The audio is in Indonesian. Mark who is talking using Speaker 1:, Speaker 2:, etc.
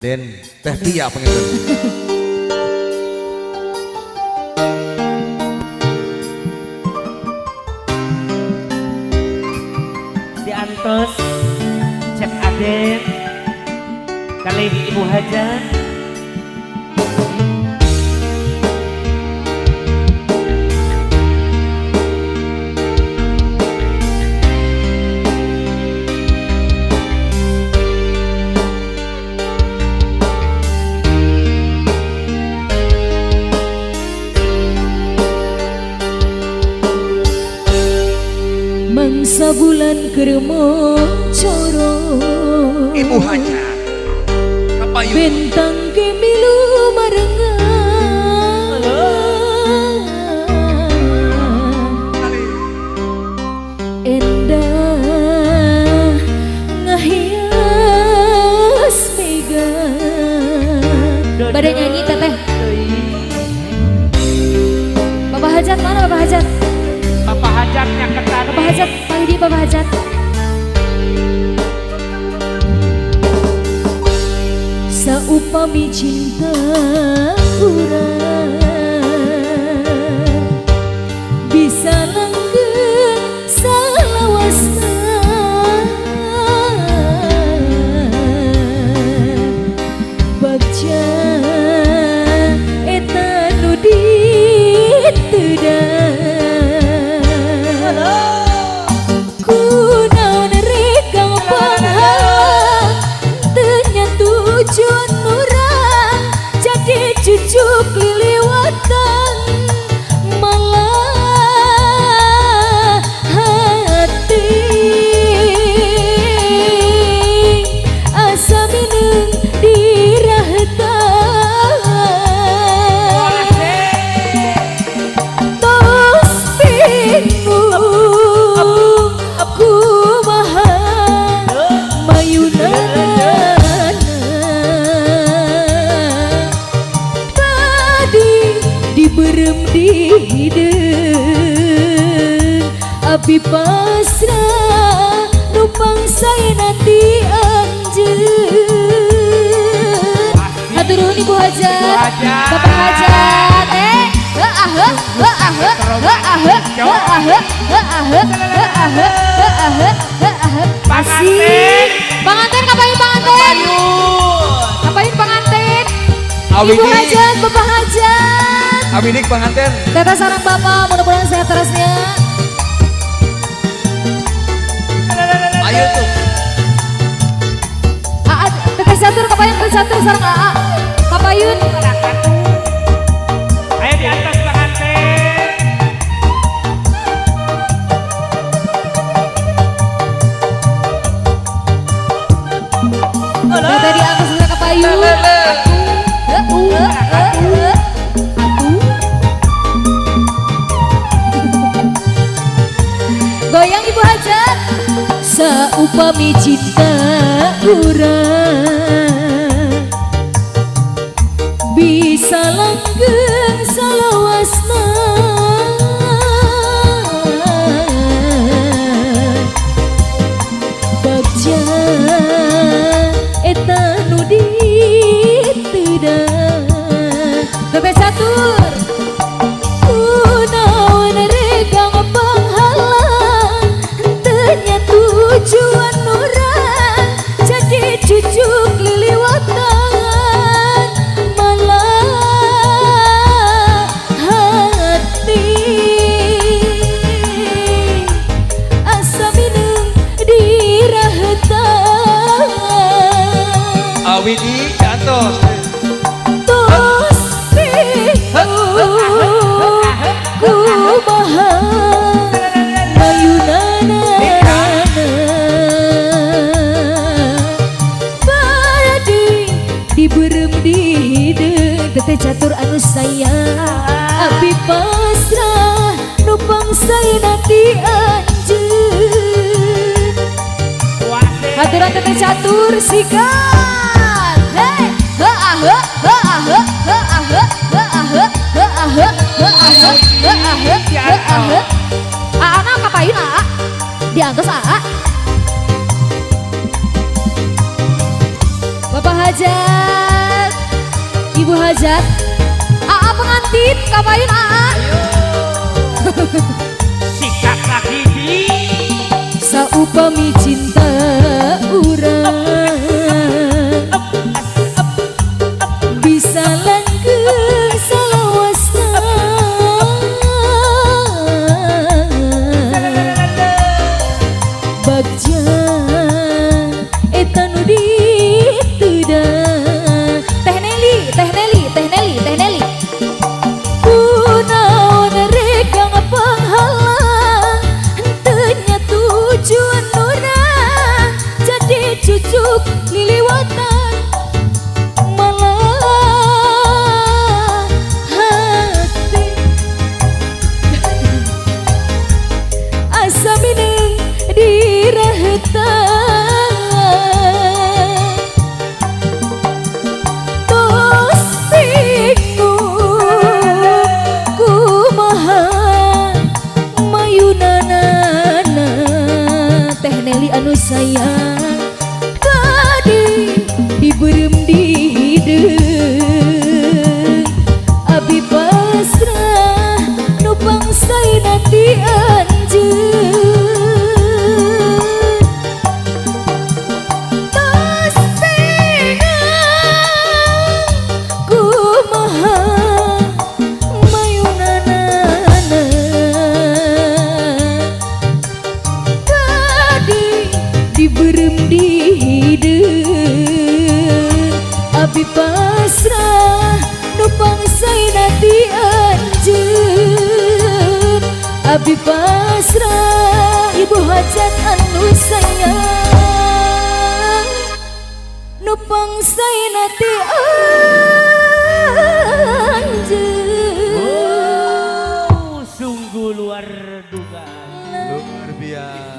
Speaker 1: Den Teh Tia pengen.
Speaker 2: Diantos Cek Aden kali Ibu Hajar
Speaker 3: mangsa bulan keremo coro
Speaker 1: Ibu Hajar Kapayun
Speaker 3: bentang kemilu marengan endah ngahias mega pada nyanyi teteh. Bapak Hajat mana Bapak Hajat?
Speaker 2: Bapak Hajarnya ketan.
Speaker 3: Bapak Hajat, panggil dia Bapak Hajat. Saupami cinta urang bisa langgeng salawasna bagja eta nu diteudah kunaon rekang panghalang teu tujuan murah jadi cucuk liliwatan malah hati asa mineng dirahatan tos bingung kumaha mayunana diberem di hideung abi pasrah numpang saya nanti anjeun. Hatur nuhun Ibu Hajat, Bapak Hajat, masih panganten kapain panganten kapain panganten Ibu Hajat, Bapak Hajat,
Speaker 1: Aminik pengantin
Speaker 3: Teteh sarang Bapak, mudah-mudahan sehat terusnya.
Speaker 1: ayo tuh
Speaker 3: Aa, Teteh catur, kapayun Teteh catur sarang Aa, kapayun.
Speaker 2: Ayo di atas pengantin.
Speaker 3: Teteh di atas sarang kapayun. Goyang Ibu Hajat. Saupami cinta urang bisa langgeng salawasna bagja eta nu diteudah. Teteh catur kunaon rekang panghalang teu nya tujuan nurang jadi cucuk liliwatan malah hati asa mineng dirahatan
Speaker 1: Awidi Antos
Speaker 3: tos bingung kumaha mayunana badi diberem di hideung teteh catur anu sayang abi pasrah numpang saya nanti anjeun. Haturan teteh catur sikat hei Aana kapain Aa? Diantos Aa? Bapak Hajat. Ibu Hajat. Aa pengantin, kapayun Aa.
Speaker 2: Sikat lagi di
Speaker 3: Saupami cinta urang bisa langgeng salawasna. Bagja eta nu diteuda. Teh Neli, Teh Neli, Teh Neli, Teh Neli. Kunaon reka ngapanghalang henteunya tujuan urang jadi cucuk liliwatan malah hati asa mineng dirahetan tos bingung kumaha mayunanana. Teh Neli anu sayang tadi diberem di hideung abi pasrah nu pangsaina ti anjeun tos bingung kumaha mayunanana. Tadi diberem di hideung abi pasrah nu pangsaina ti anjeun abi pasrah. Ibu Hajat anu sayang nu pangsaina ti anjeun.
Speaker 2: sungguh luar dugaan.
Speaker 1: Luar biasa.